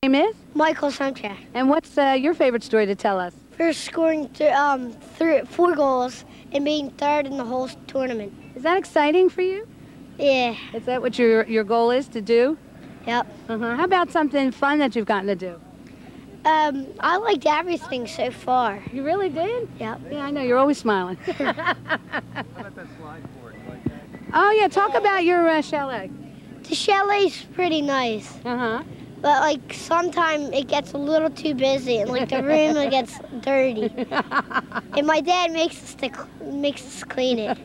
name is? Michael Szemcsak. And what's your favorite story to tell us? For scoring 4 goals and being third in the whole tournament. Is that exciting for you? Yeah. Is that what your goal is to do? Yep. How about something fun that you've gotten to do? I liked everything so far. You really did? Yep. Yeah, I know. You're always smiling. How about that slide board? You like that? Oh, yeah. Talk about your chalet. The chalet's pretty nice. Uh-huh. But, like, sometimes it gets a little too busy, and, like, the room gets dirty. And my dad makes us clean it.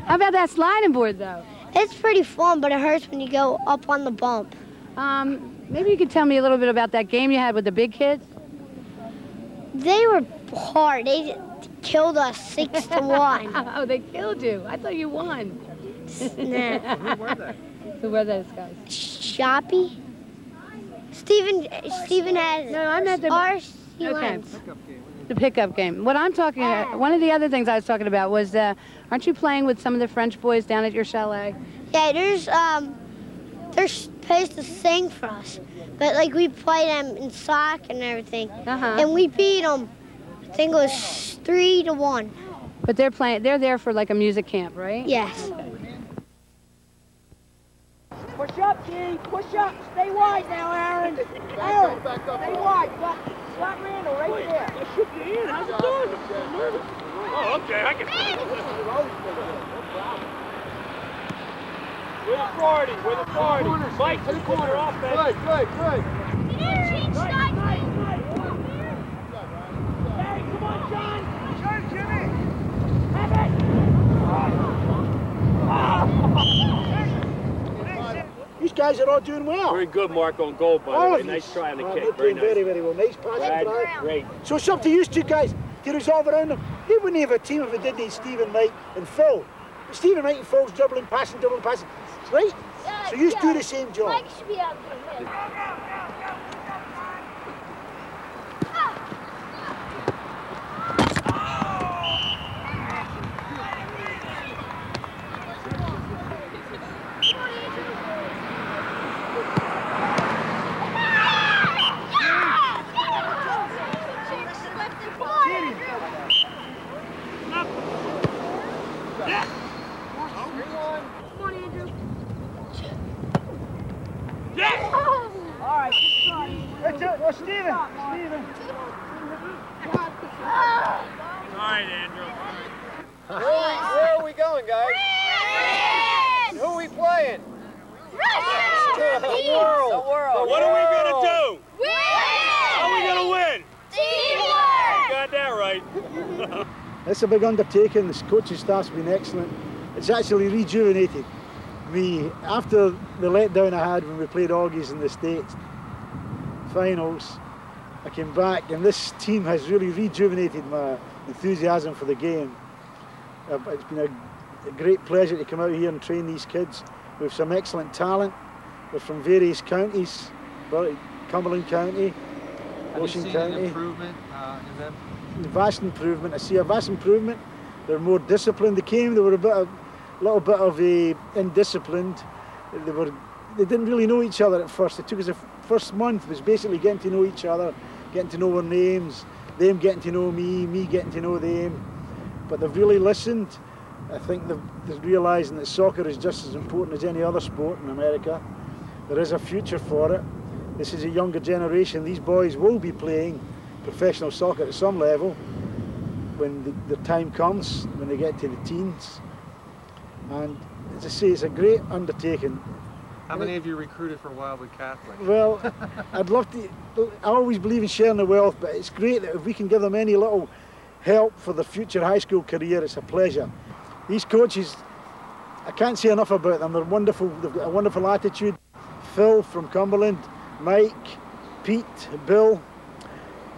How about that sliding board, though? It's pretty fun, but it hurts when you go up on the bump. Maybe you could tell me a little bit about that game you had with the big kids? They were hard. They killed us 6-1. Oh, they killed you. I thought you won. Nah. Who were they? Who were those guys? Shoppy? Stephen has No, I'm at the... RC Okay. Lens. Pickup game. The pickup game. What I'm talking about, one of the other things I was talking about was, aren't you playing with some of the French boys down at your chalet? Yeah, they're supposed to sing for us, but like we play them in soccer and everything, and we beat them. I think it was 3-1. But they're there for like a music camp, right? Yes. Push up, G. Push up. Stay wide now, Aaron. Aaron, stay wide. Got Randall right there. I shook your hand. How's it going? I'm nervous. Oh, okay. I can. We're the Florida. We're the Florida. Mike to the corner offense. Good. Hey, come on, John. John, Jimmy. Have it. These guys are all doing well. Very good, Mark, on goal, by the way. Nice try on the kick. Very nice. Very well. Nice pass. Brad, great. So it's up to you two guys to resolve around them. They wouldn't have a team if it didn't need Stephen, Mike, and Phil. Stephen, Mike, and Phil's doubling, passing. Right? So you do the same job. Mike should be out there. Well, Stephen. All right, Andrew. Where are we going, guys? Who are we playing? The world. What are we going to do? Win! How are we going to win? Teamwork! Got that right. It's a big undertaking. The coaching staff's been excellent. It's actually rejuvenated me after the letdown I had when we played Augies in the States finals. I came back and this team has really rejuvenated my enthusiasm for the game. It's been a great pleasure to come out here and train these kids. We have some excellent talent. We're from various counties, Cumberland County, Ocean County. Have you seen an improvement in them? Vast improvement. I see a vast improvement. They're more disciplined. They were a little bit of indisciplined. They didn't really know each other at first. It took us the first month was basically getting to know each other, getting to know our names, them getting to know me getting to know them. But they've really listened. I think they're realising that soccer is just as important as any other sport in America. There is a future for it. This is a younger generation. These boys will be playing professional soccer at some level when the time comes, when they get to the teens. And as I say, it's a great undertaking. How many of you recruited for Wildwood Catholic? Well, I'd love to. I always believe in sharing the wealth, but it's great that if we can give them any little help for their future high school career, it's a pleasure. These coaches, I can't say enough about them. They're wonderful. They've got a wonderful attitude. Phil from Cumberland, Mike, Pete, Bill,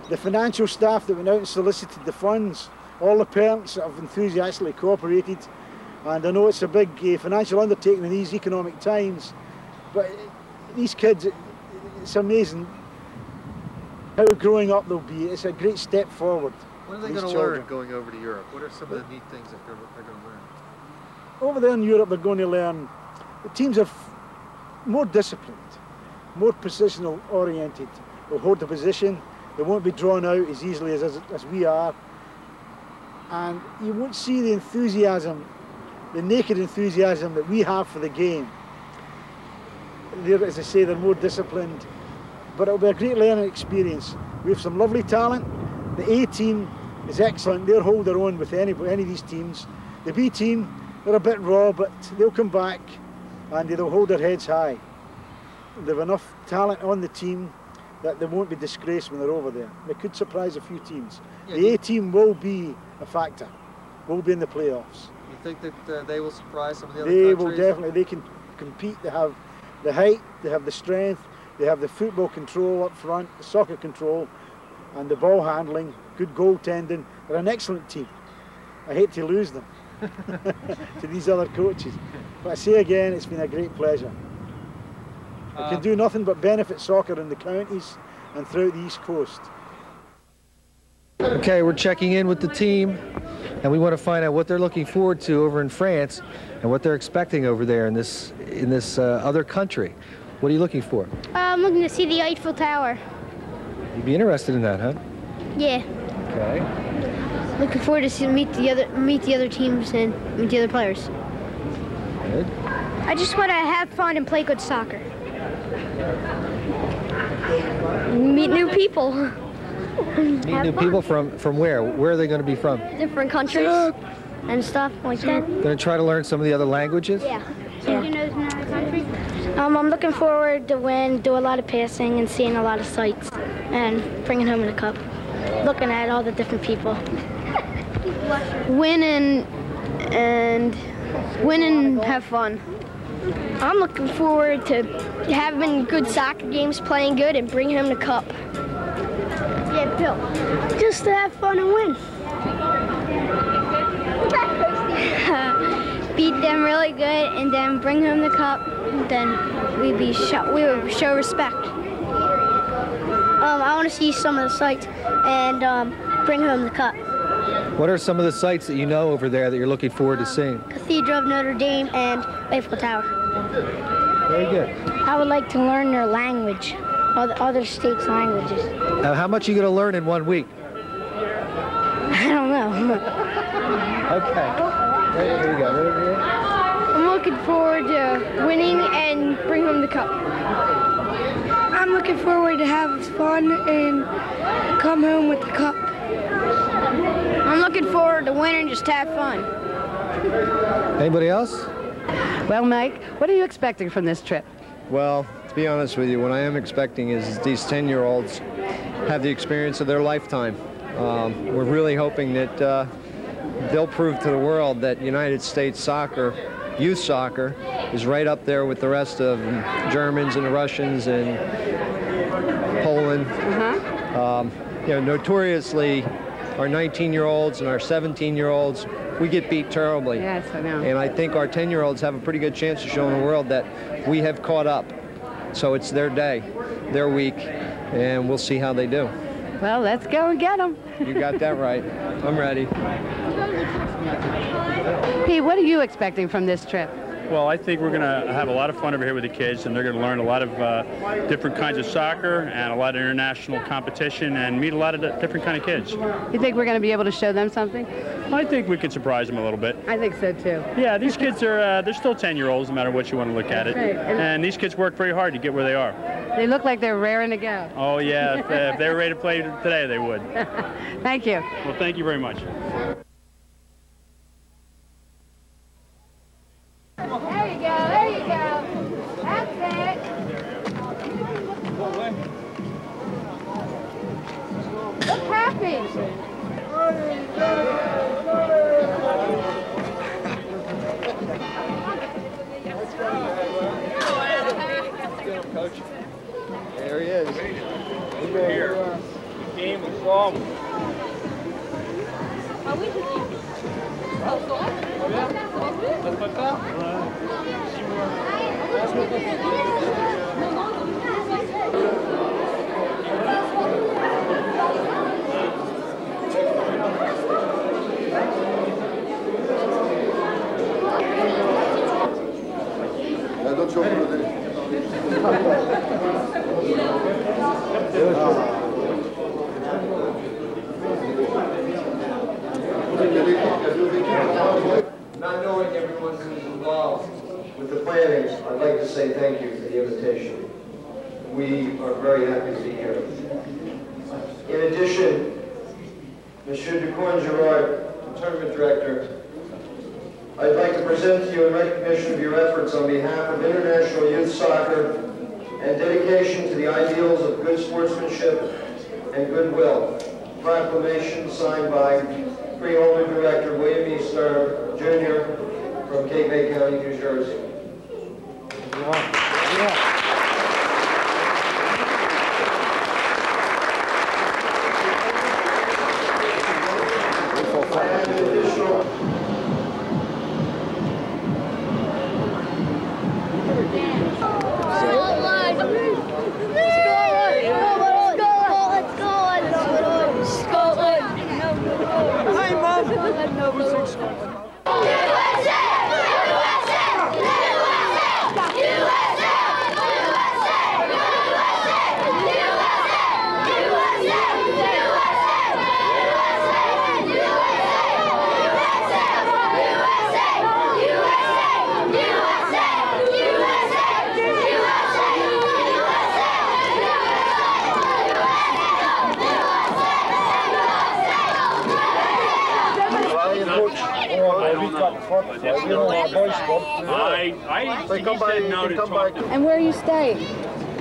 the financial staff that went out and solicited the funds, all the parents that have enthusiastically cooperated. And I know it's a big financial undertaking in these economic times, but these kids, it's amazing how growing up they'll be. It's a great step forward. What are they going to learn going over to Europe? What are some of the neat things that they're going to learn? Over there in Europe, they're going to learn, the teams are more disciplined. more positional oriented. They'll hold the position. They won't be drawn out as easily as we are. And you won't see the enthusiasm, the naked enthusiasm that we have for the game. They're, as I say, they're more disciplined, but it'll be a great learning experience. We have some lovely talent. The A team is excellent. They'll hold their own with any of these teams. The B team, they're a bit raw, but they'll come back and they'll hold their heads high. They have enough talent on the team that they won't be disgraced when they're over there. They could surprise a few teams. The A team will be a factor, will be in the playoffs. You think that they will surprise some of the other countries? They countries? will definitely. They can compete. They have the height, they have the strength, they have the football control up front, the soccer control, and the ball handling, good goaltending. They're an excellent team. I hate to lose them to these other coaches. But I say again, it's been a great pleasure. I can do nothing but benefit soccer in the counties and throughout the East Coast. Okay, we're checking in with the team, and we want to find out what they're looking forward to over in France and what they're expecting over there in this other country. What are you looking for? I'm looking to see the Eiffel Tower. You'd be interested in that, huh? Yeah. Okay. Looking forward to meet the other teams and meet the other players. Good. I just want to have fun and play good soccer. Meet new people. Meet new people from where? Where are they going to be from? Different countries and stuff like that. Going to try to learn some of the other languages? Yeah. So you know another country? I'm looking forward to do a lot of passing and seeing a lot of sights and bringing home in a cup. Looking at all the different people. Win and have fun. I'm looking forward to having good soccer games, playing good, and bring home the cup. Yeah, Bill. Just to have fun and win. Beat them really good, and then bring home the cup. Then we would show respect. I want to see some of the sights and bring home the cup. What are some of the sights that you know over there that you're looking forward to seeing? Cathedral of Notre Dame and Eiffel Tower. Very good. I would like to learn their language, other states' languages. Now, how much are you going to learn in 1 week? I don't know. Okay. There you go. I'm looking forward to winning and bring home the cup. I'm looking forward to have fun and come home with the cup. I'm looking forward to winning and just have fun. Anybody else? Well, Mike, what are you expecting from this trip? Well, to be honest with you, what I am expecting is these 10-year-olds have the experience of their lifetime. We're really hoping that they'll prove to the world that United States soccer, youth soccer, is right up there with the rest of Germans and the Russians and Poland. You know, notoriously, our 19-year-olds and our 17-year-olds, we get beat terribly. Yes, I know. And I think our 10-year-olds have a pretty good chance of showing the world that we have caught up. So it's their day, their week, and we'll see how they do. Well, let's go and get them. You got that right. I'm ready. Pete, what are you expecting from this trip? Well, I think we're going to have a lot of fun over here with the kids, and they're going to learn a lot of different kinds of soccer and a lot of international competition and meet a lot of different kind of kids. You think we're going to be able to show them something? I think we could surprise them a little bit. I think so, too. Yeah, these kids are they're still 10-year-olds no matter what you want to look at it. Right. And these kids work very hard to get where they are. They look like they're raring to go. Oh, yeah. If they were ready to play today, they would. Thank you. Well, thank you very much. There you go, there you go. That's it. Look happy. Coach. There he is. Here. Game was long. Dat is ook Not knowing everyone who's involved with the planning, I'd like to say thank you for the invitation. We are very happy to be here. In addition, Monsieur Ducoin-Girard, Tournament Director, I'd like to present to you in recognition of your efforts on behalf of international youth soccer and dedication to the ideals of good sportsmanship and goodwill, proclamation signed by Freeholder Director William E. Stern, Jr. from Cape May County, New Jersey. And where are you staying?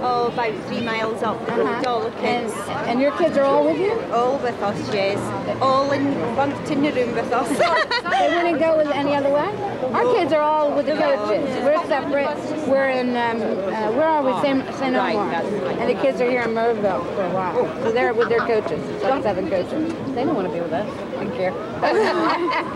Oh, about 3 miles up the road, all the kids. And your kids are all with you? All with us, yes. All bunked in the room with us. They wouldn't go with any other way? Our kids are all with the coaches. We're separate. We're in, where are we? St. Omar. And the kids are here in Merville for a while. So they're with their coaches. So 7 coaches. They don't want to be with us. I don't care.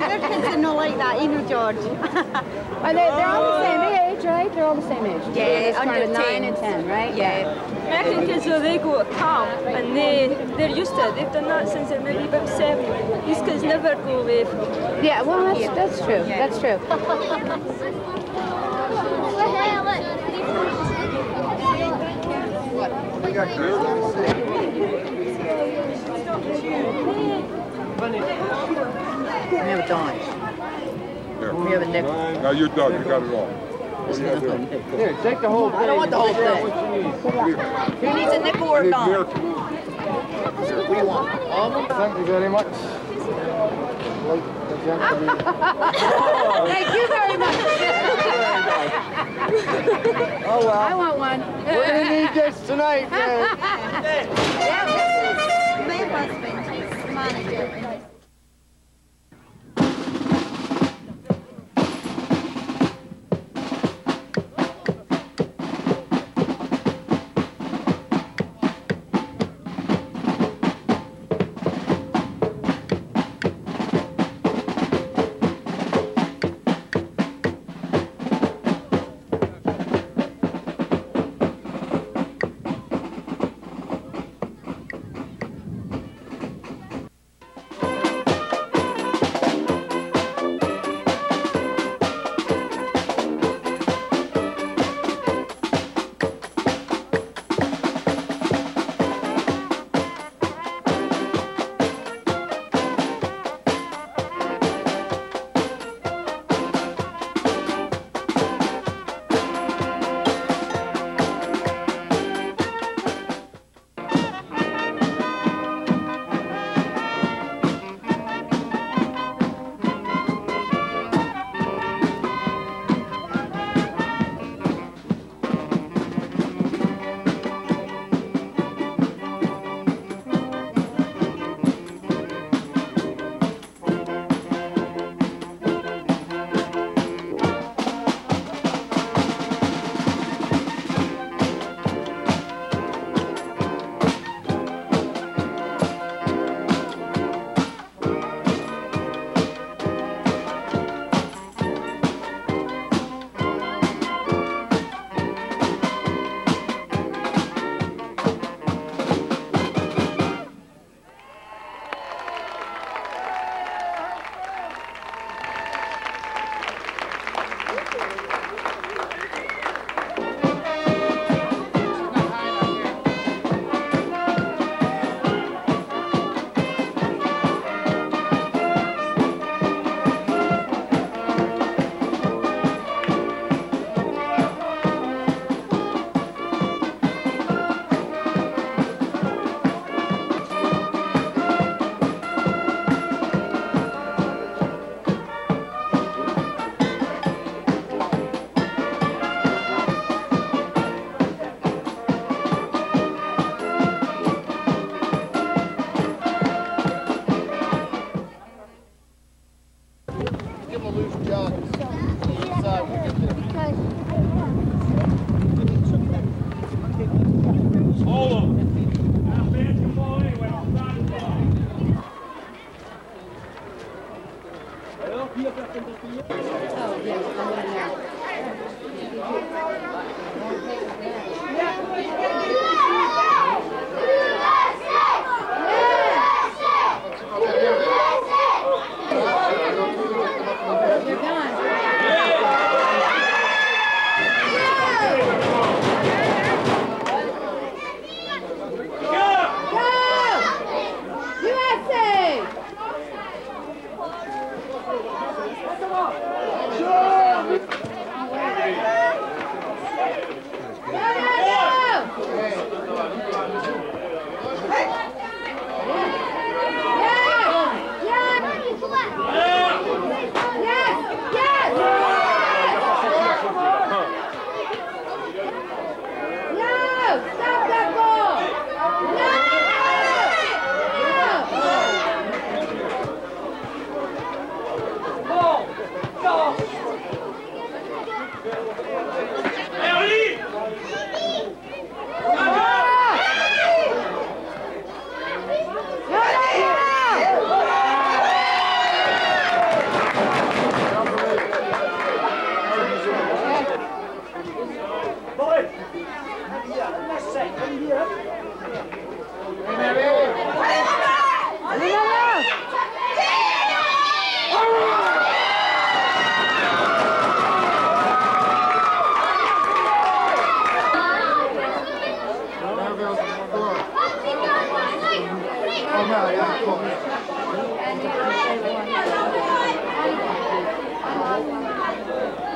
Their kids are not like that, you know, George. They're all the same age, right? They're all the same age. Yeah, under under 9 and 10, right? Yeah. American kids, so they go to camp and they're used to it. They've done that since they're maybe about 7. These kids never go away from it. Yeah, well, that's true. Yeah. That's true. We have a dime. We have a nickel. Now you're done. You got it all. Here, take the whole thing. I don't want the whole thing. Who needs a nickel or a dime? What do you want? All of them? Thank you very much. Thank you very much. Oh, well. I want one. We're going to need this tonight, man. Yeah, this is my husband. He's the manager.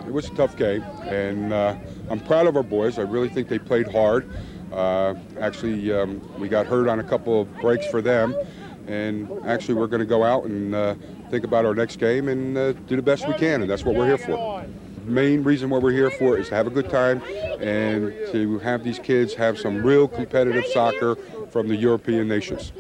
It was a tough game, and I'm proud of our boys. I really think they played hard. Actually, we got hurt on a couple of breaks for them, and actually we're going to go out and think about our next game and do the best we can, and that's what we're here for. The main reason what we're here for is to have a good time and to have these kids have some real competitive soccer from the European nations.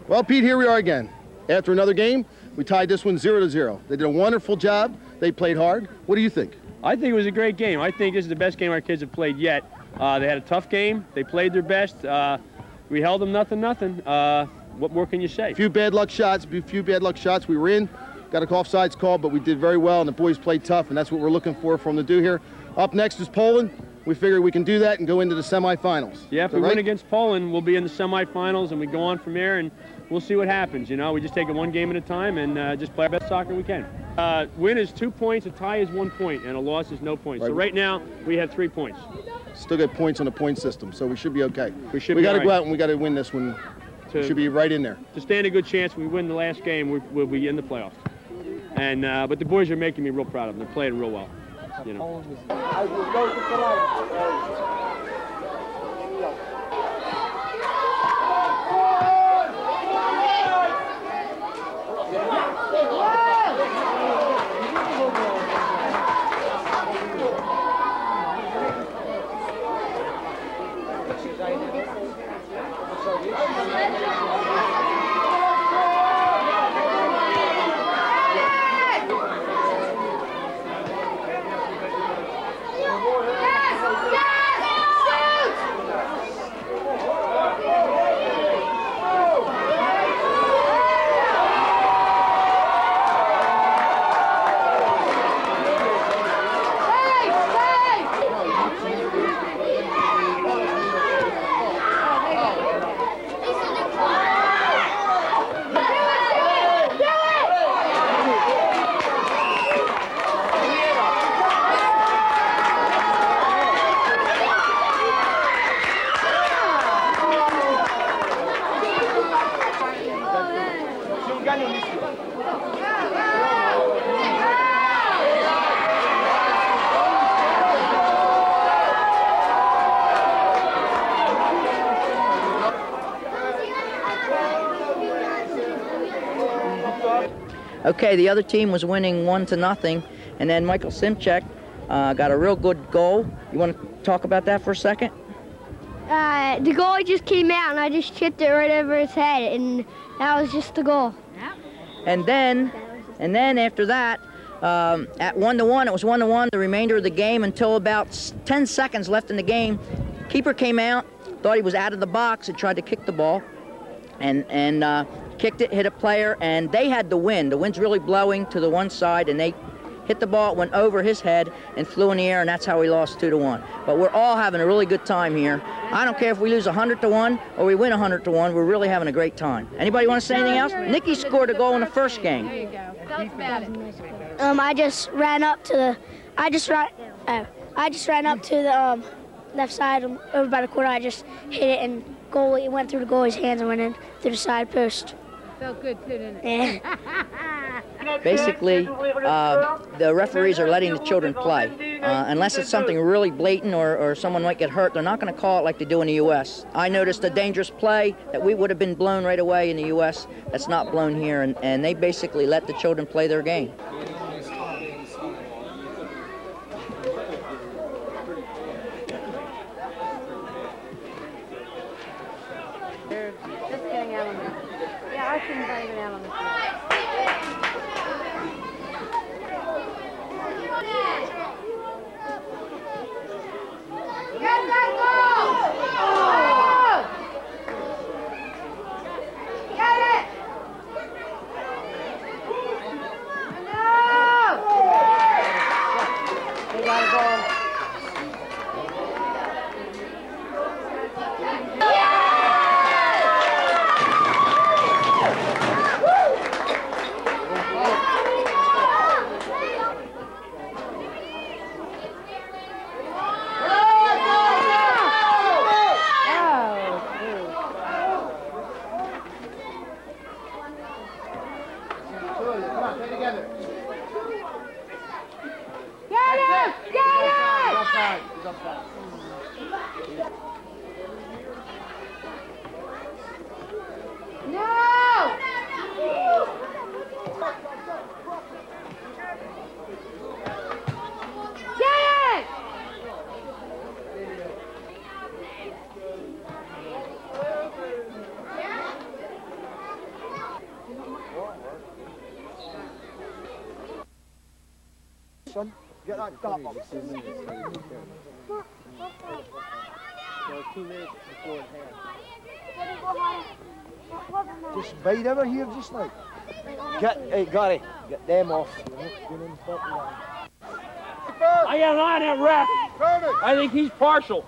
Well, Pete, here we are again. After another game, we tied this one 0-0. They did a wonderful job. They played hard. What do you think? I think it was a great game. I think this is the best game our kids have played yet. They had a tough game. They played their best. We held them 0-0. What more can you say? A few bad luck shots. We were in, got a offsides call, but we did very well, and the boys played tough, and that's what we're looking for them to do here. Up next is Poland. We figure we can do that and go into the semifinals. Yeah, if we win against Poland, we'll be in the semifinals, and we go on from there, and we'll see what happens. You know, we just take it one game at a time and just play our best soccer we can. Win is 2 points, a tie is 1 point, and a loss is no points. So right now, we have 3 points. Still get points on the point system, so we should be okay. We got to go out and we got to win this one. We should be right in there. To stand a good chance, we win the last game, we'll be in the playoffs. And but the boys are making me real proud of them. They're playing real well. You know. Okay, the other team was winning 1-0, and then Michael Szemcsak got a real good goal. You want to talk about that for a second? The goalie just came out, and I just chipped it right over his head, and that was just the goal. And then after that, at 1-1, it was 1-1 the remainder of the game until about 10 seconds left in the game. Keeper came out, thought he was out of the box, and tried to kick the ball, and kicked it, hit a player, and they had the wind. The wind's really blowing to the one side, and they hit the ball, it went over his head and flew in the air, and that's how we lost 2-1. But we're all having a really good time here. I don't care if we lose 100-1 or we win 100-1, we're really having a great time. Anybody want to say anything else? Nikki scored a goal in the first game. There you go. Tell us about it. I just ran up to I just ran up to the left side over by the corner. I just hit it and it went through the goalie's hands and went in through the side post. Felt good too, didn't it? Yeah. Basically, the referees are letting the children play. Unless it's something really blatant or someone might get hurt, they're not going to call it like they do in the U.S. I noticed a dangerous play that would have been blown right away in the U.S. that's not blown here, and they basically let the children play their game. They're just getting out on the Yeah, our team's not even out on the field. Get that goal! Oh! Get it! No! They got a goal. Get that dot box. 2 minutes before half. Just bite over here, just like. Hey, Gary, get them off. I got an eye on that ref. I think he's partial.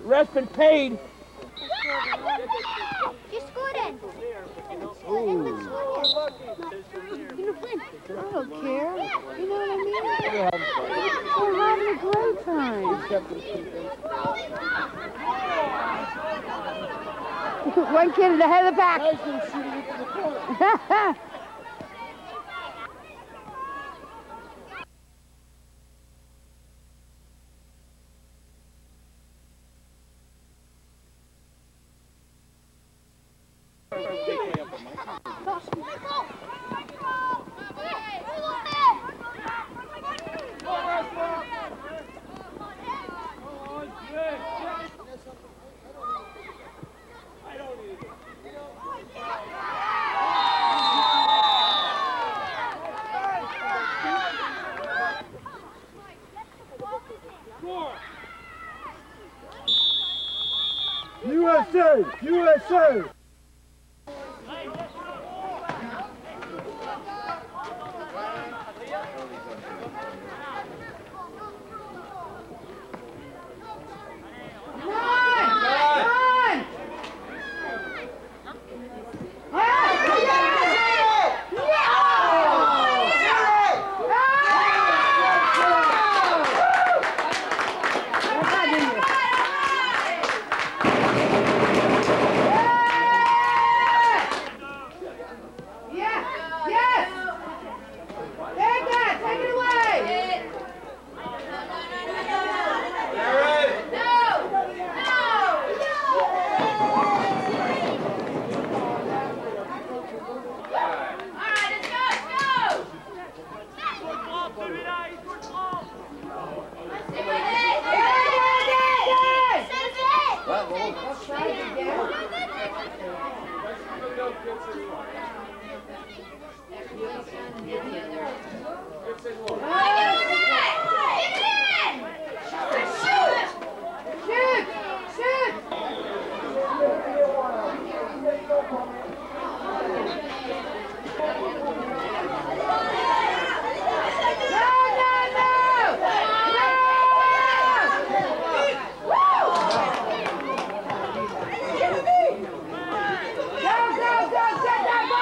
Ref's been paid. You scored it. I don't care. You know what I mean? We're having a great time. One kid is ahead of the back. USA! USA! Get that ball!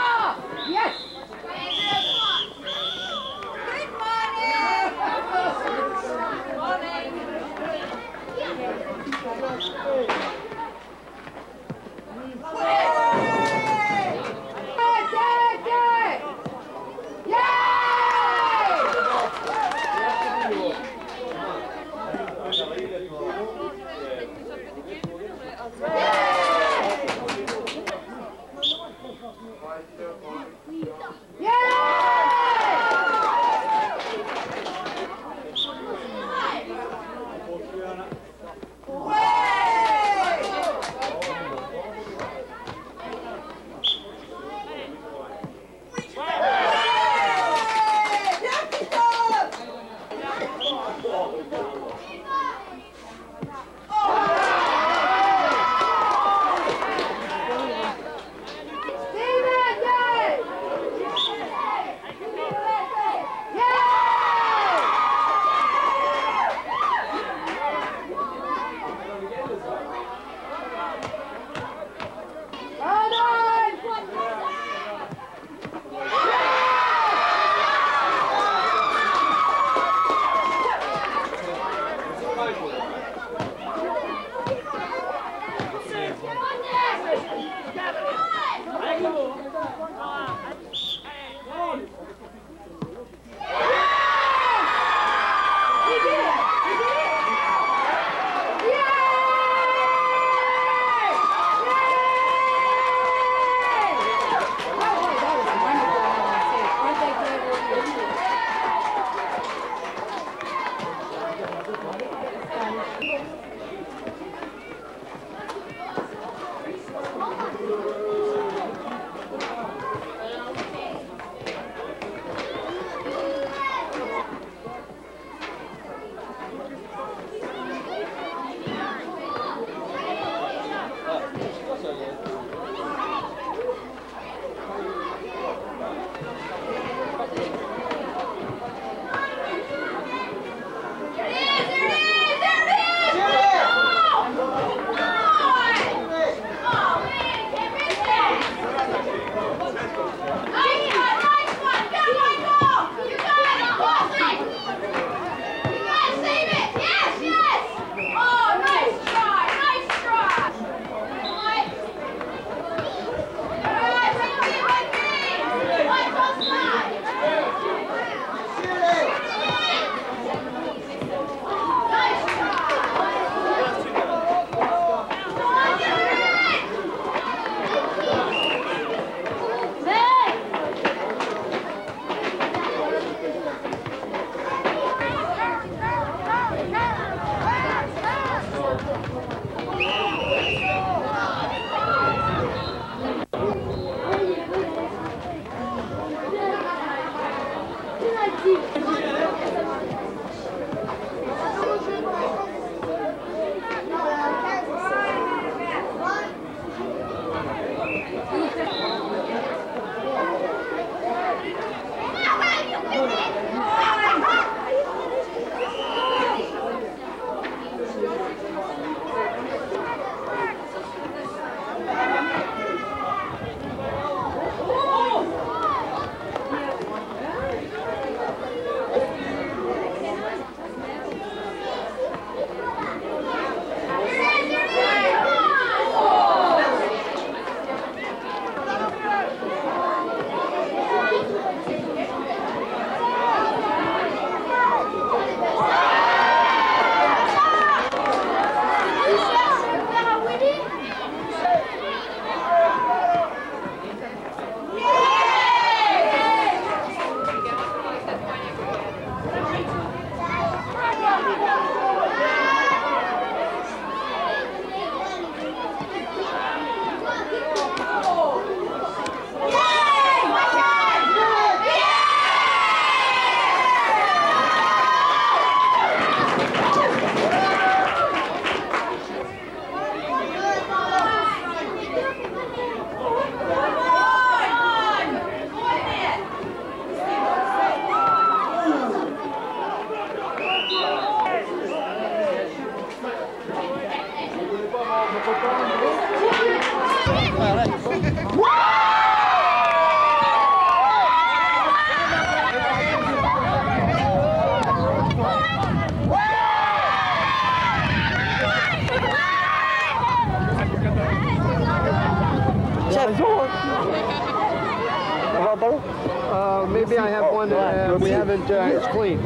Maybe I have one that we haven't, it's clean.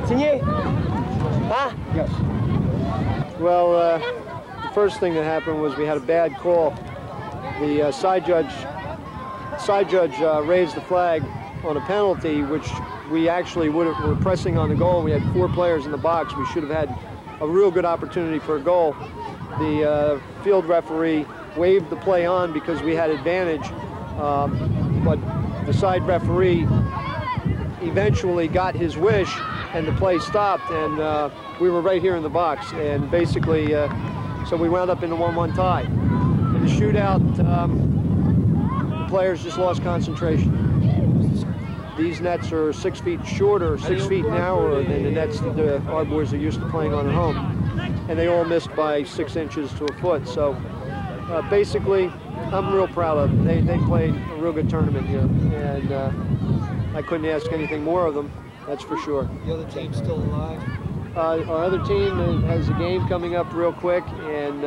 Signé? Huh? Yes. Well, the first thing that happened was we had a bad call. The side judge raised the flag on a penalty, which we actually were pressing on the goal. We had 4 players in the box. We should have had a real good opportunity for a goal. The field referee waved the play on because we had advantage, but the side referee eventually got his wish and the play stopped, and we were right here in the box, and basically so we wound up in a 1-1 tie. In the shootout, the players just lost concentration. These nets are 6 feet shorter, 6 feet narrower than the nets that our boys are used to playing on at home, and they all missed by 6 inches to a foot. So basically, I'm real proud of them. They played a real good tournament here, and I couldn't ask anything more of them, that's for sure. The other team's still alive? Our other team has a game coming up real quick, and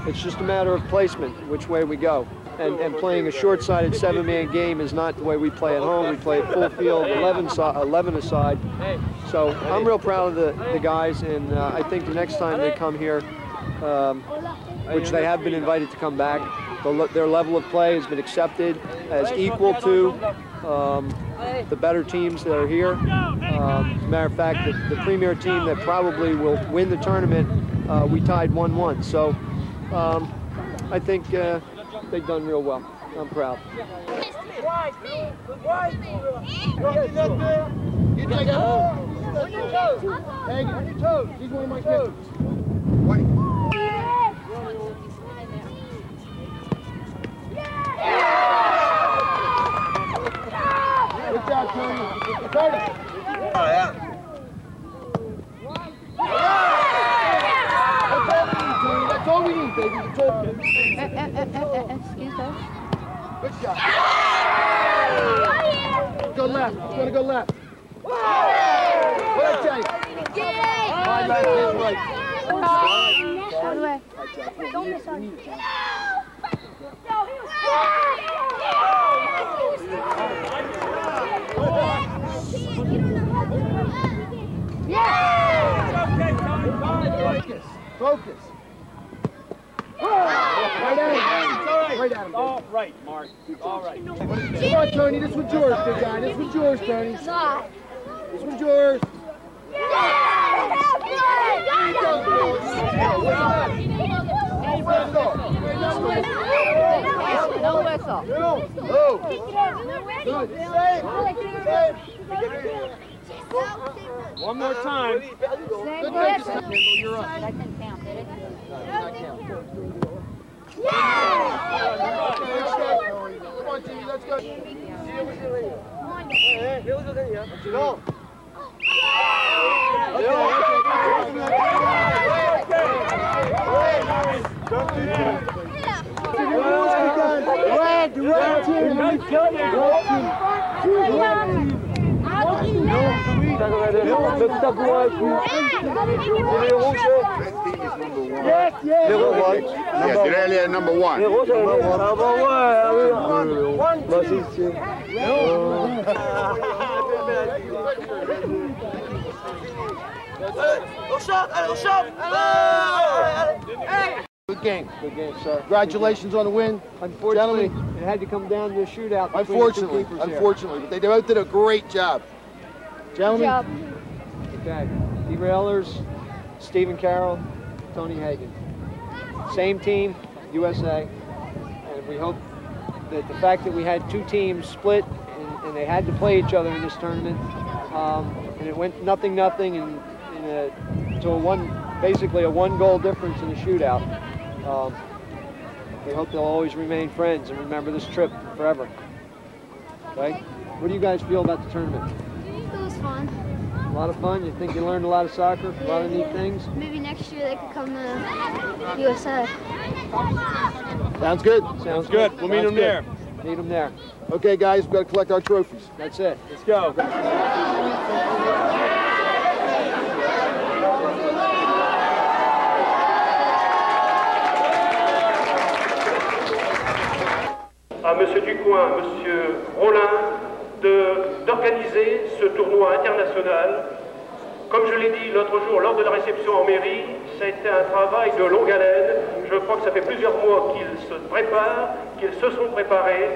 it's just a matter of placement, which way we go. And playing a short-sided 7-man game is not the way we play at home. We play full field, 11 aside. So I'm real proud of the guys, and I think the next time they come here, which they have been invited to come back, their level of play has been accepted as equal to the better teams that are here. As a matter of fact, the premier team that probably will win the tournament, we tied 1-1. So I think they've done real well. I'm proud. Wide, wide. Get your toes. On your toes. Hey, on your toes. He's one of my toes. White. Good job, Tony. 30. Oh, yeah. That's all we need, baby. You told me. Excuse us. Good shot. Go left. It's going to go left. What I tell you? My left, his right. Don't miss on you. Focus. Focus. Right at him. Right at him. All right, Mark. All right. Come on, Tony. This one's yours, big guy. This one's yours, Tony. This one's yours. No whistle. One more time. You're up. That didn't count, did it? Come on, G, let's go. Go. Red team. Yes, yes. Yes, really number one. Good game, sir. Congratulations on the win. Unfortunately, Gentlemen, it had to come down to a shootout. unfortunately, but they both did a great job. Gentlemen, Okay, derailers, Stephen Carroll, Tony Hagan. Same team, USA, and we hope that the fact that we had two teams split and they had to play each other in this tournament, and it went nothing, and to basically a one-goal difference in the shootout. We hope they'll always remain friends and remember this trip forever. Okay? What do you guys feel about the tournament? It was fun. A lot of fun? You think you learned a lot of soccer? A lot of neat things? Maybe next year they could come to USA. sounds good. Sounds good. We'll meet them there. Meet them there. Okay, guys, we've got to collect our trophies. That's it. Let's go. À Monsieur Ducoing, Monsieur Rollin, d'organiser ce tournoi international. Comme je l'ai dit l'autre jour lors de la réception en mairie, ça a été un travail de longue haleine. Je crois que ça fait plusieurs mois qu'ils se préparent, qu'ils se sont préparés.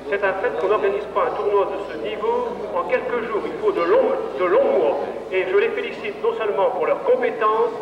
C'est un fait qu'on n'organise pas un tournoi de ce niveau en quelques jours. Il faut de longs mois. Et je les félicite non seulement pour leurs compétences,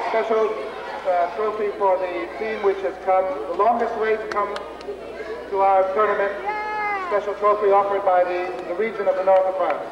special trophy for the team which has come the longest way to come to our tournament. Special trophy offered by the region of the north of France.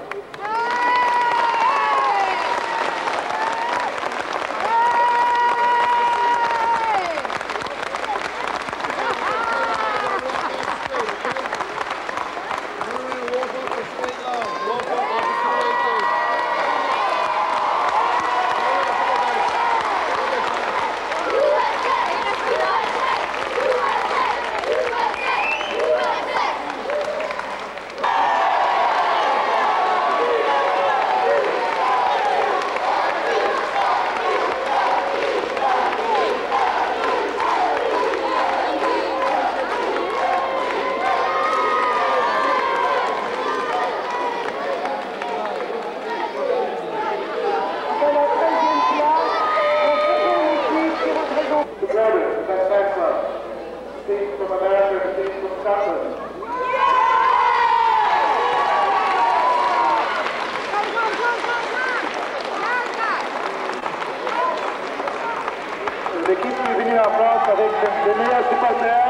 L'équipe qui est venue en France avec les meilleurs supporters,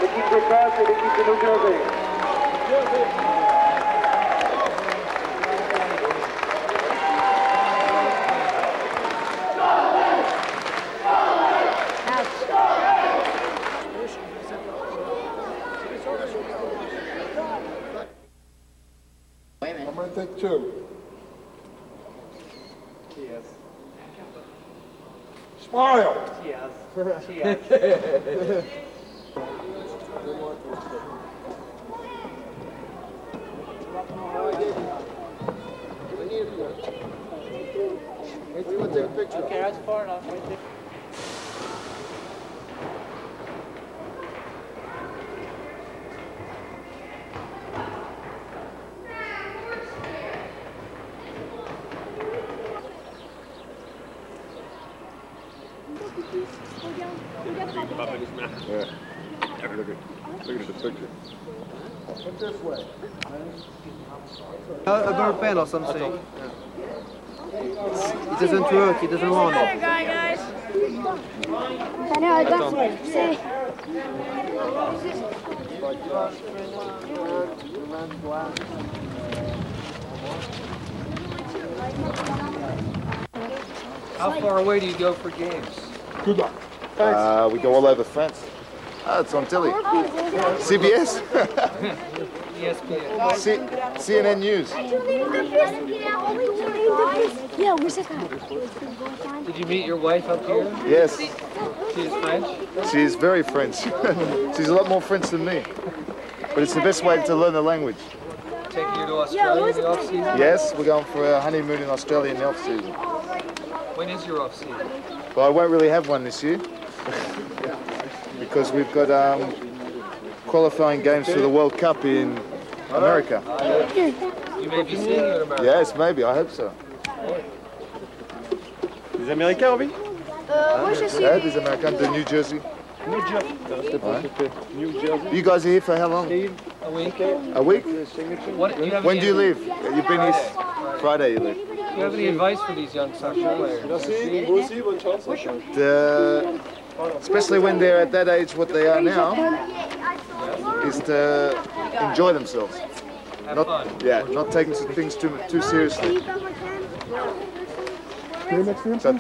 l'équipe d'Écosse et l'équipe de New Jersey. going to take two. Cheers. Smile. Cheers. Cheers. We want to take a picture. Okay, that's far enough. Right there. Yeah. Look at the picture. Look this way. A bird pen or something. It doesn't work, it doesn't want it. Guys. I know, I got it. See. How far away do you go for games? Good luck. We go all over France. It's on telly. CBS? ESPN. CNN News. Did you meet your wife up here? Yes. She's French? She's very French. She's a lot more French than me. But it's the best way to learn the language. Taking you to Australia in the off-season? Yes, we're going for a honeymoon in Australia in the off-season. When is your off-season? Well, I won't really have one this year. Because we've got qualifying games for the World Cup in America. You may be seeing you in America. Yes, maybe. I hope so. Les Américains, oui? Moi, je suis... Yeah, des Americans de New Jersey. New Jersey. New Jersey. You guys are here for how long? A week. A week? What, do you have When any, do you leave? You've been here Friday. You leave. Do you have any advice for these young soccer players? Especially when they're at that age, what they are now, is to enjoy themselves. Have fun. Yeah, not taking things too seriously. So,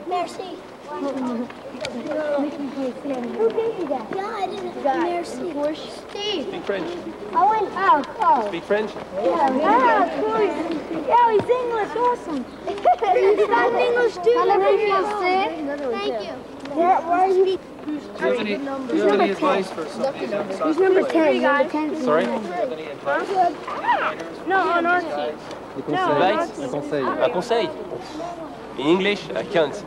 Merci. Who gave you that? God. Merci. Steve. Speak French. I went out. Oh. Speak French? Yeah, of course. Yeah, he's English. Awesome. He's English too. Thank you. Where are you? Do you have any advice for some of these young soccer Who's number players? 10? Number 10. Sorry? Do you have any advice? No, on our team. Advice? Un conseil. Un conseil? In English, I can't.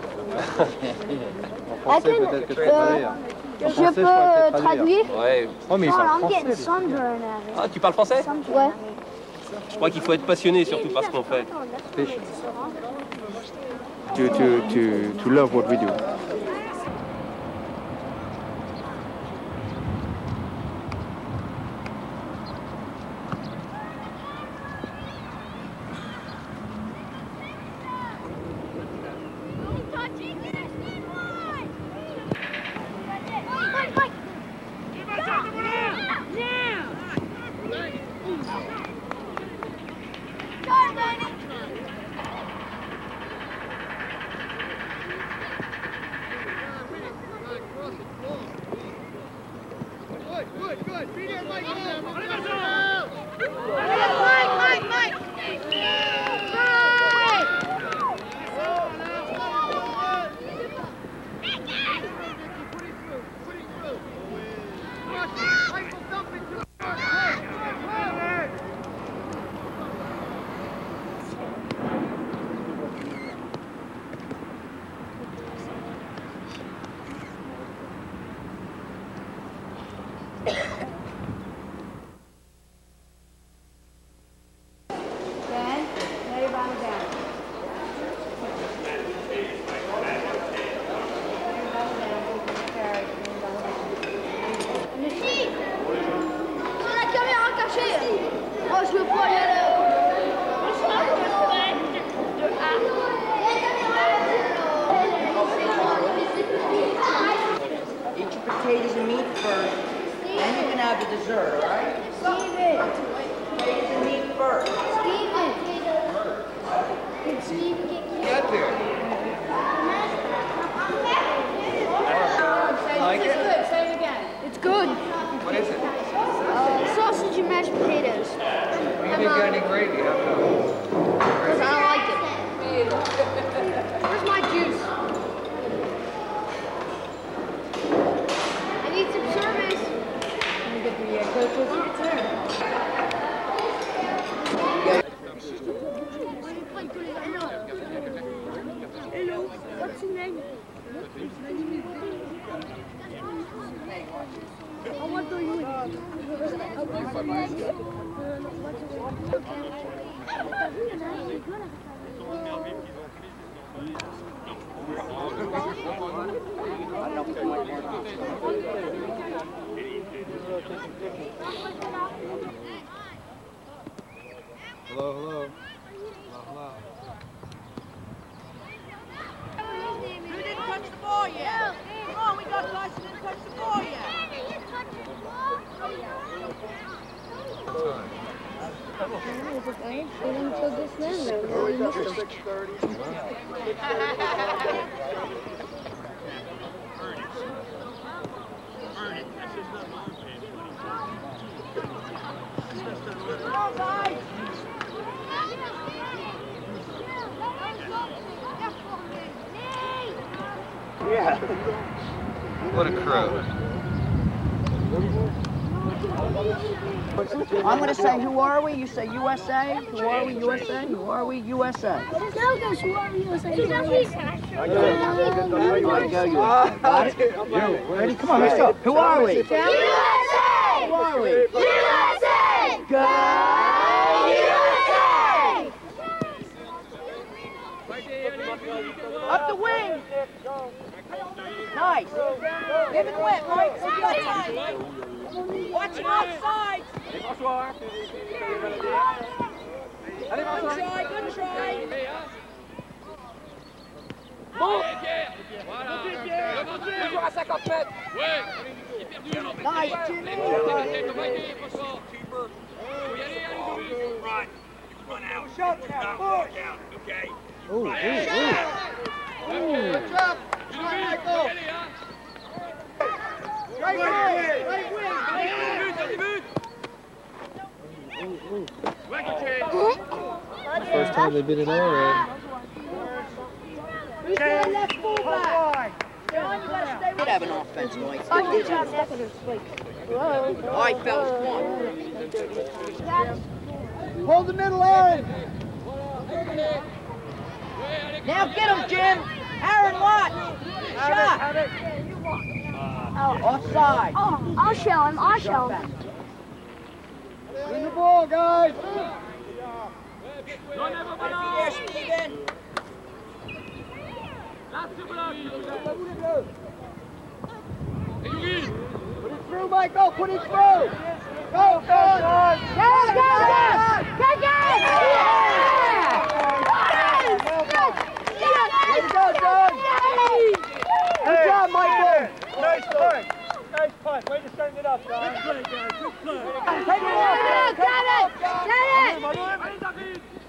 I can, je peux traduire. Ouais. Oh, mais ils Oh, sont I'm getting français. sunburn at it. Ah, tu parles français? Ouais. Je crois qu'il faut être passionné surtout par ce qu'on fait. To love what we do. Eat your potatoes and meat first, then you can have the dessert, all right? Potatoes and meat first. Did Steve get Get there. Hello, what's your name? What do you Hello, hello. Hello, Who didn't touch the ball yet? Come on, we got guys who didn't touch the ball yet. Come on, guys. Yeah. What a crow. I'm going to say, who are we? You say USA. Who are we? USA. Who are we? USA. No, guys, who are we? USA. Got it? Ready? Come on, let's go. Who are we? USA! Who are we? USA! Go! USA! Up the wing. Nice. Give it wet, Mike. You got time. Watching outside. Good try, good try. Bon. Toujours à 50 mètres. Nice, Jimmy. Run out. Shot now. Push. Okay. Ooh, Good job. Michael. Right wing. First time they've been in our end. Who's the left fullback? John, you gotta stay with Did have an offense noise. Good job, Hello. All right, fellas, come on. Hold the middle, Aaron. Now get him, Jim. Aaron Watt. Shot. Offside. Oh, I'll show him. I'll show him. Bring the ball, guys. There, Steven. Put it through, Michael. Put it through. Go, John. Go, go, Let's go, John. Good job, Michael. Nice punt. Nice punt. Way to send it up, guys. Good play, guys. Good play. Take it off.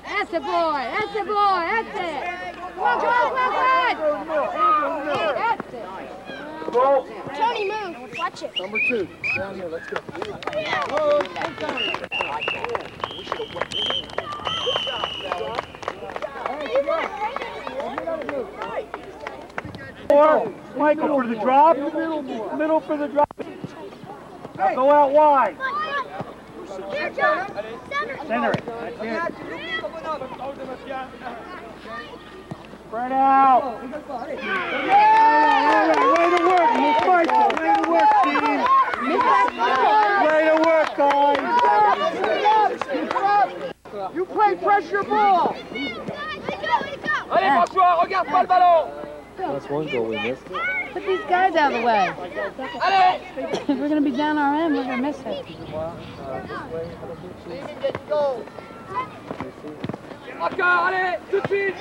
That's the boy. That's the boy. That's it. Come on, come on. That's it. Ball. Tony, move. Watch it. Number 2. Down here. Let's go. Michael for the drop. Middle for the drop. Now go out wide. Center it. That's it. Spread out. Way to work, Miss Michael. Way to work, team. Way to work, guys. You play pressure ball. Allez, François, regarde pas le ballon. That's one goal we missed. Put these guys out of the way. If we're going to be down our end, we're going to miss it. Encore, allez, tout de suite.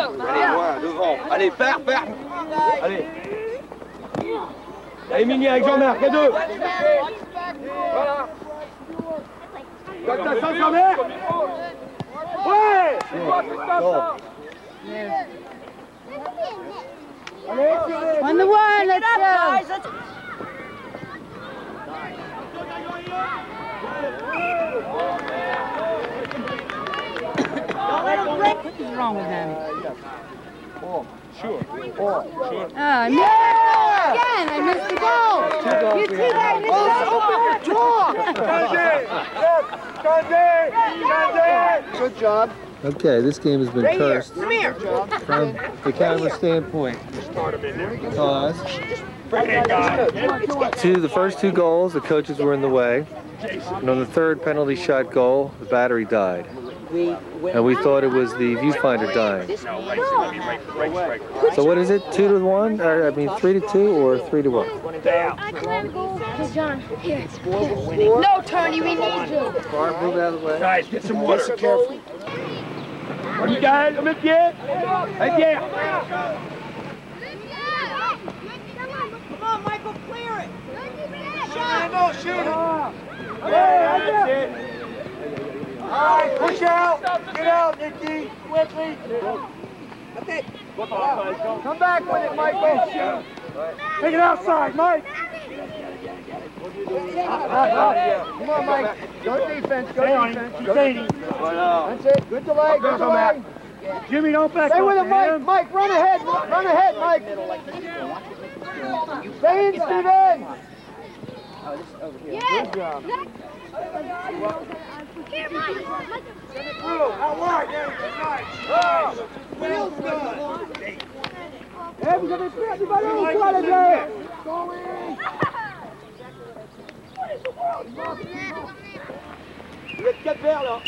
Allez, devant. Allez, perd. Allez. Allez, Migny avec Jean-Marc, les deux. Voilà. Comme ça, sans Jean-Marc. Ouais. On the one, let's go. What is wrong with them? Sure. Oh, no! again. I missed the goal. You see that? Good job. Okay, this game has been Right here. cursed Come here. from the camera standpoint. Because the first two goals, the coaches were in the way. And on the third penalty shot goal, the battery died. And we thought it was the viewfinder dying. So what is it, 2-1? Or, I mean 3-2 or 3-1? John, here. No, Tony, we need you. Bart, move out of the way. Guys, get some water. Listen carefully. You guys, I'm in here. Hey, yeah. Come on, Michael, clear it. Shine, no, shoot it. That's it. All right, push out. Get out, Nicky. Quickly. Okay. Come back with it, Michael. Take it outside, Mike. Come on, Mike. Go defense. Go defense. Go defense. That's it. Good delay. Good delay. Jimmy, don't back Stay up. with him, Mike. Mike, run ahead. Run ahead, Mike. Stay in, Steven. Good job. Here, Mike. Out wide. Nice. Wheels good. Everybody else there. Vous êtes 4 verts là.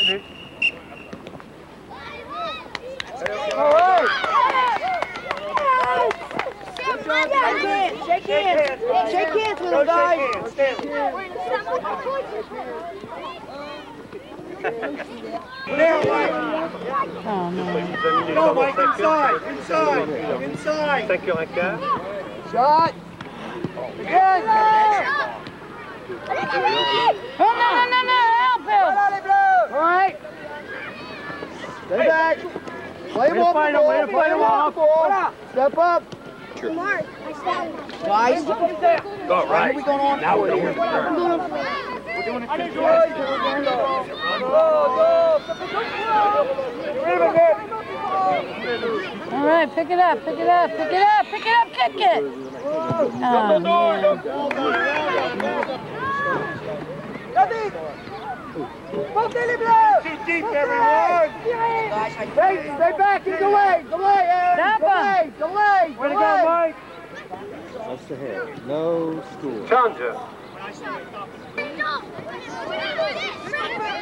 All right. Shake hands. Shake hands with them, guys. Oh, no. Go, Mike, inside. 5h15. Shot. Again. Oh, no, help him. All right. Stay back. Play him off the ball. Step up. Mark, Guys. Go right. We going on? Now we're going We're doing it. All right, pick it up, kick it. Oh, man. Keep deep, everyone. Stay back and delay, Aaron. Delay. Way to go, Mike. Just ahead. No score. Challenger.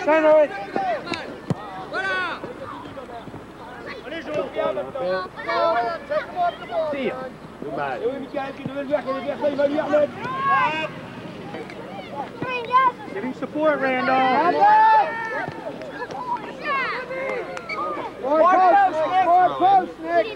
Center it. Give him support, Randall. Forward post, Nick.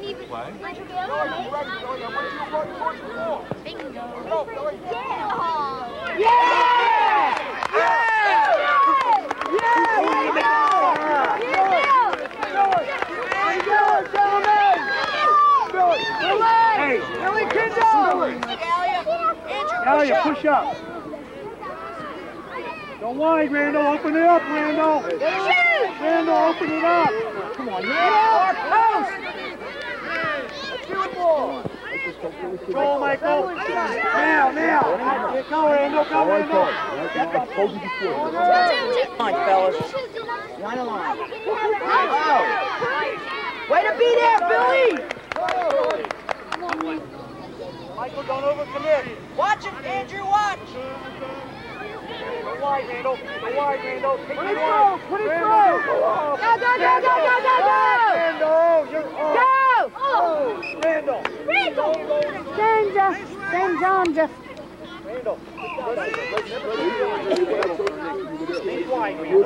Elliot, push up. Don't whine, Randall. Open it up, Randall. Randall, open it up. Come on, yeah. Go, Michael. Now. Go, Randall. Come on, fellas. Line of line. Way to be there, Billy! Michael, don't overcommit. Watch him, Andrew, watch. Go wide, Randall. Put it through. Go. Randall, you're off. Randall. Stand John, just. Randall.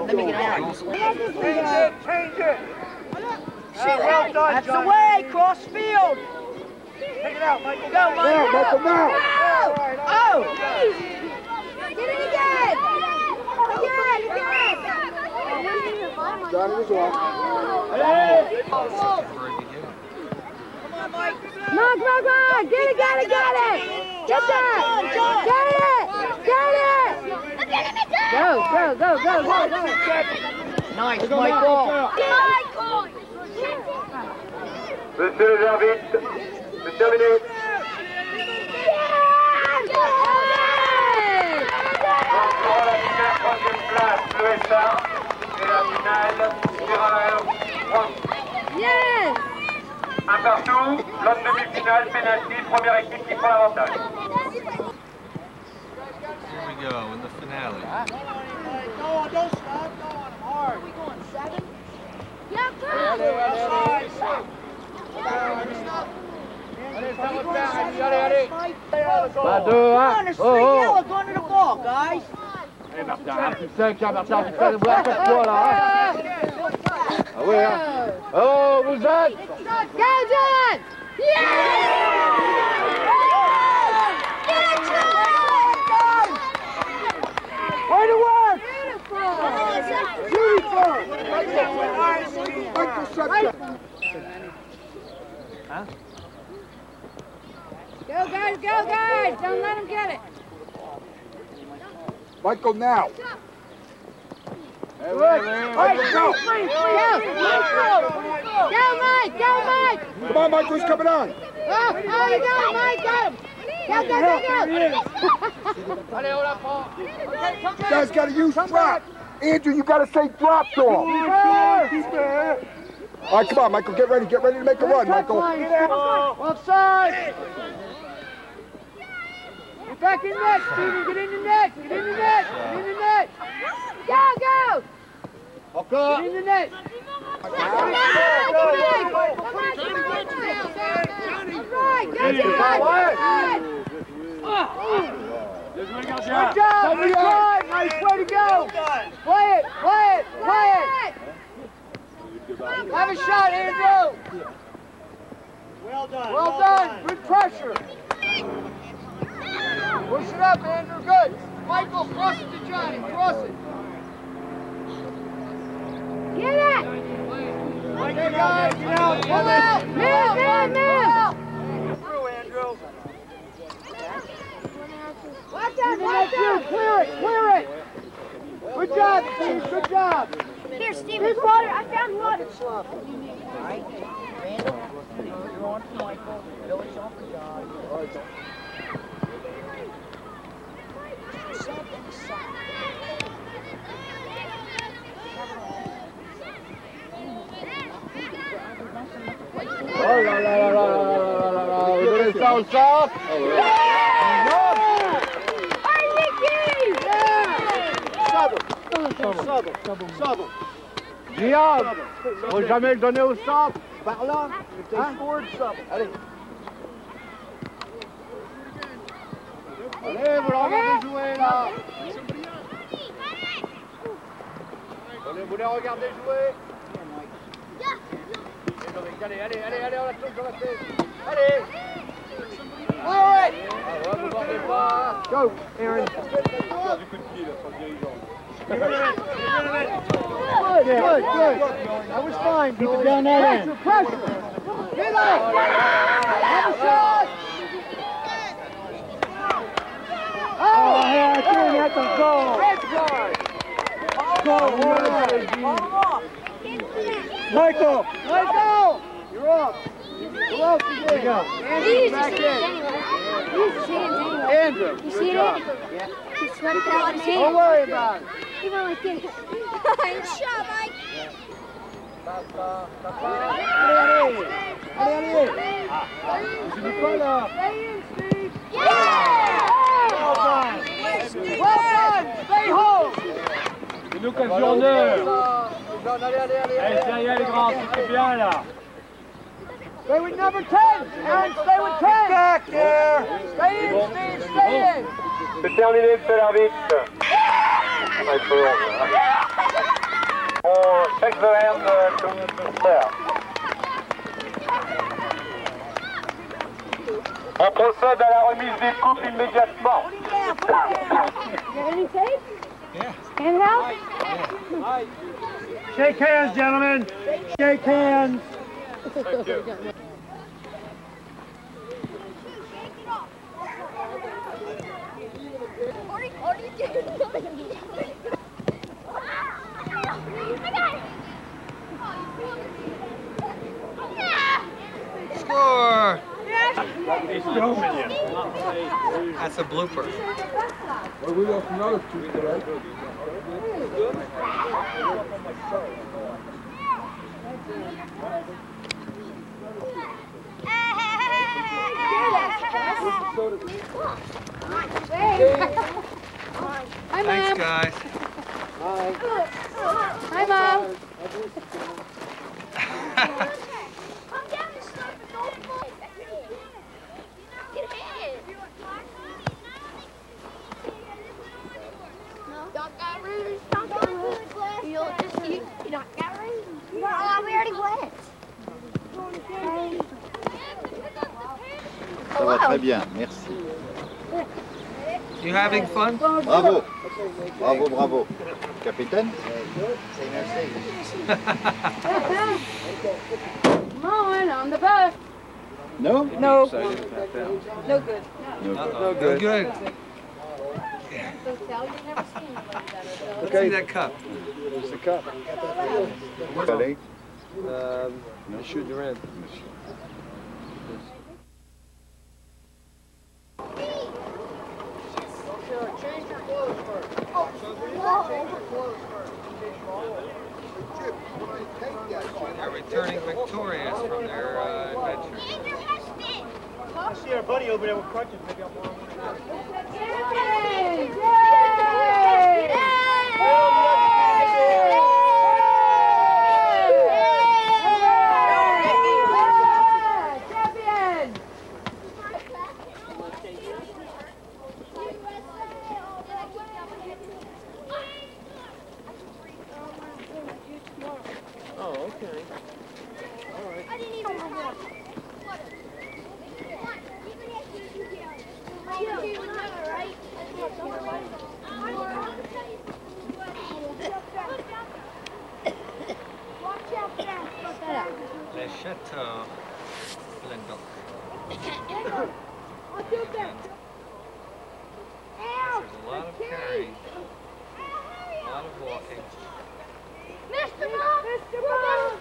Let me get out. Change it. Well done, That's John. the way, cross field. Take it out, Michael. Go, Michael. Michael, now. Oh! Get it again. Again. Johnny was off. Come on. Get it. Get that. Get it. Go. Nice, Michael. Monsieur l'arbitre, c'est terminé. Yeah! après ça, c'est la finale. Tireur, point. Yes! Un partout, l'autre demi-finale, pénalty, première équipe qui prend l'avantage. Here we go in the finale. Go, don't stop, go on him hard. Are we going 7? Yeah, go! Allez, Pas deux, hein? Straight yellow, going to the ball, guys. Allez, Martin, plus 5, hein, Martin, tu fais le voir avec toi, là, hein? Ah oui, hein? Oh, vous êtes? Go, John! Way to work! Beautiful! Michael Szemcsak. Huh? Go, guys, go, guys! Don't let him get it. Michael now. Hey, go! Go, Mike! Go, Mike! Come on, Michael, he's coming on. Oh, you got him, Mike! Got him! You guys got to use drop. Andrew, you got to say drop to him. All right, come on, Michael, get ready to make a run, Michael. Offside! Get back in net, Steven, get in the net! Get in the net! Get in the net! Go, go! Get in the net! Good job! Good job! Nice way to go! Play it! Play it! Play it! Have a shot, Andrew! Well done! Well done! Good pressure! Push it up, Andrew. Good! Michael, cross it to Johnny. Cross it! Get it! Okay, guys, get out! Pull out! Move! Through, Andrew! Watch out! Clear it! Clear it! Good job, Steve! Good job! Here, Steve, there's water. I found water. All right, Randall, you're on to Michael. Billy's on for John. Oh là là là là là là là! Vous donnez ça au centre? Guillaume, faut jamais le donner au centre. Par là, c'était scored something. Allez. Allez, vous le regardez jouer là. Vous les regardez jouer. Allez, allez, allez, allez, on la touche, on la fait. Allez. Ouais. Ah ouais, vous vendez pas. Go, Aaron. Du coup de pied là, sur le dirigeant. Good, good, good. That was fine, Billy. Down that end. Pressure, pressure. Get up. Have a shot. Oh, yeah, I think that's a goal. Red card. Go, Michael. Michael. You're up. Who else is in? Here we go. Andrew's back in. Andrew. You see it? Yeah. He swept it out of his hand. Don't worry about it. He went like this. Good shot, Mike. Allez, allez. Je dis pas là. Stay in, Steve. Yeah! Well done. Well done. Stay home. C'est une occasion d'heure. Allez, allez, allez. Allez, derrière les grands, c'est bien là. Stay with number 10. Aaron, stay with 10. Back there. Stay in, Steve. Stay in. C'est terminé, c'est l'arbitre. On shake the hand to Claire. On procède à la remise des coupes immédiatement. Any tape? Yeah. Hand it out? Shake hands, gentlemen. Shake hands. Thank you. Score! That's a blooper. Well, we got another two today. Hi, Mom. Thanks, guys. Hi, Mom. Ça va très bien, merci. You having fun? Bravo. Bravo, bravo. Capitaine? Come on the bus. No? No. No good. No good. Good. Okay. See that cup? There's the cup. Allez. Monsieur Durand. They're returning victorious from their adventure. I see our buddy over there with crutches. Maybe I'll borrow one of Oh, okay. All right. I didn't even know. Le Chateau Glendoc. There's a lot of carrying, a lot of walking. Mr. Mom! Mr. Mom!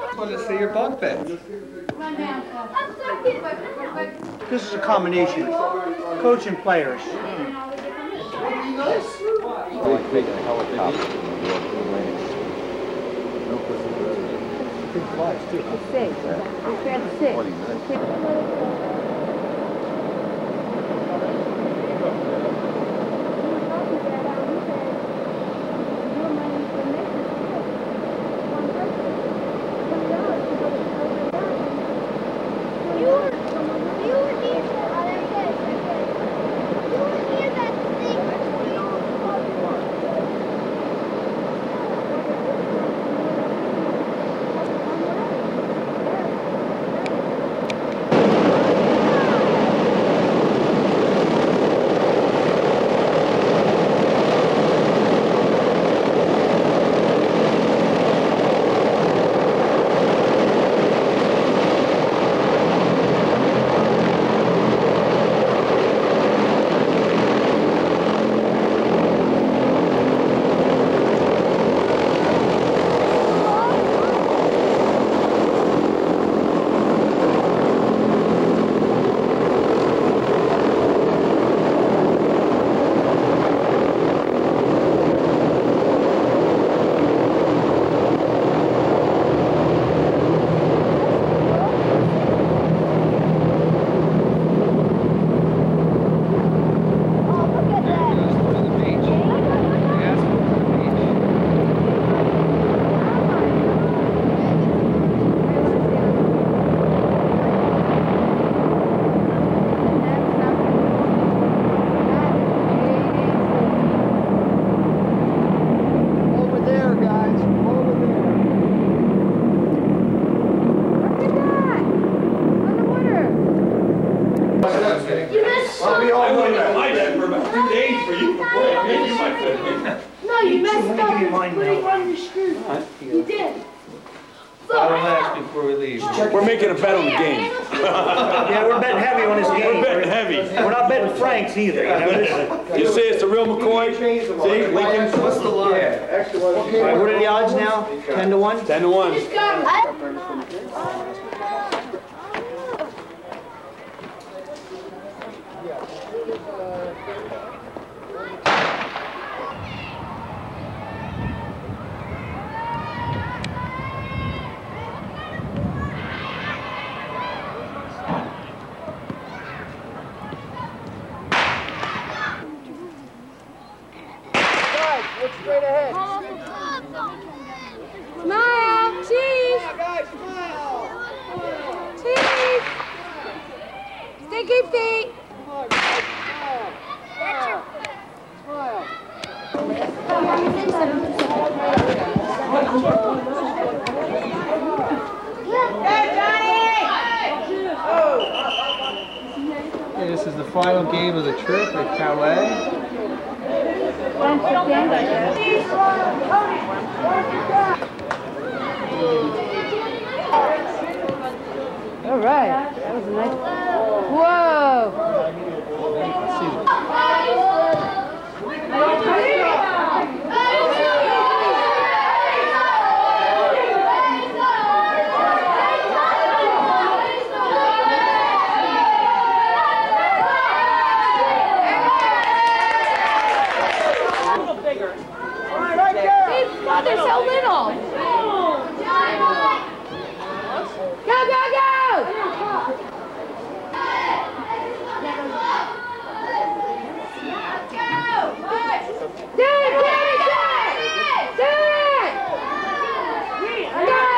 I want to see your bunk beds. This is a combination. Coach and players. No, you messed up putting one of the screws. You did. I'll ask before we leave. We're making a bet on the game. Yeah, we're betting heavy on this game. We're betting heavy. We're not betting Franks either. You see, it's the real McCoy. See, Lincoln. What's the line? All right, what are the odds now? 10 to 1? 10 to 1. keep feet. Okay, this is the final game of the trip at Calais. All right, that was a nice. Whoa! God, they're so little. Go, go, go! Do it, do it, do it! Go!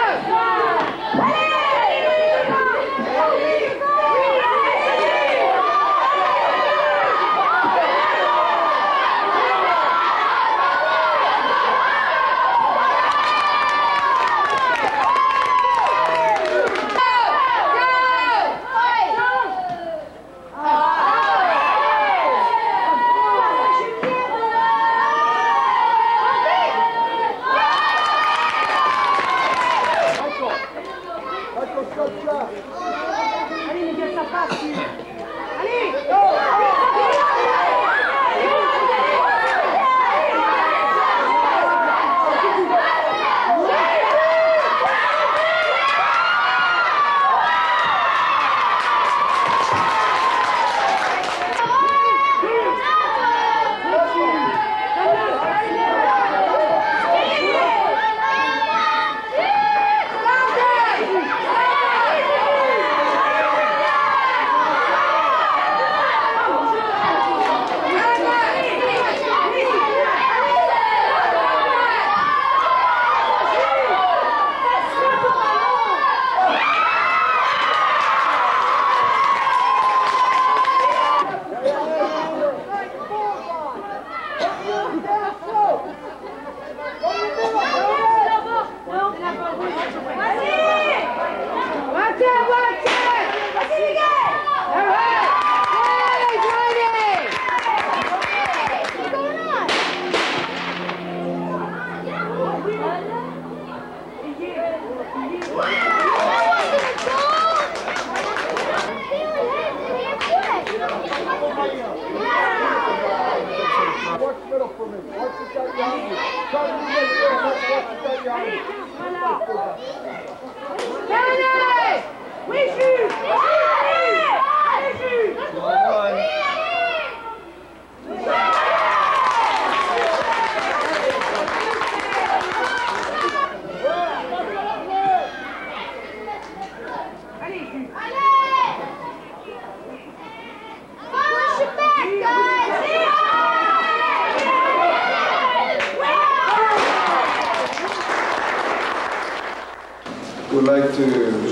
Would like to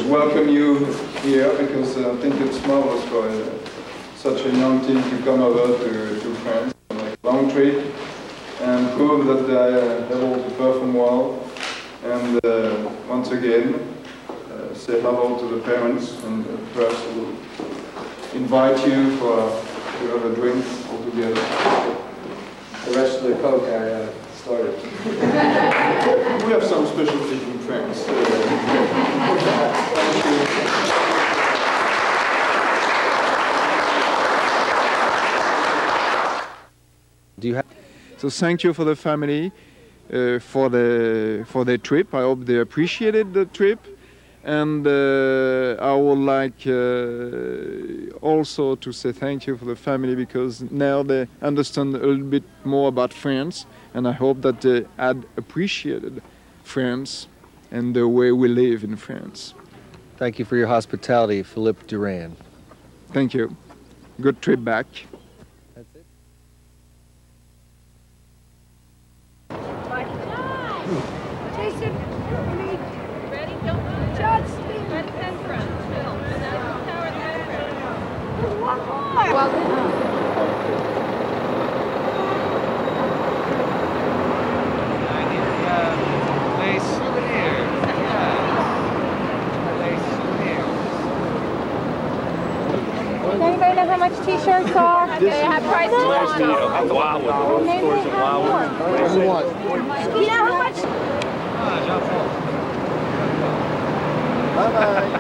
welcome you here because I think it's marvelous for such a young team to come over to France on a long trip and prove that they are able to perform well. And once again, say hello to the parents, and perhaps we'll invite you to have a drink all together. The rest of the Coke I started. We have some specialties in France. Do you have? So thank you for the family for their trip. I hope they appreciated the trip, and I would like also to say thank you for the family because now they understand a little bit more about France, and I hope that they had appreciated France and the way we live in France. Thank you for your hospitality, Philippe Durand. Thank you. Good trip back. That's it. Jason, ready? John, Steve. Anybody know how much t-shirts are? They have prices on them. You know how much? Bye-bye.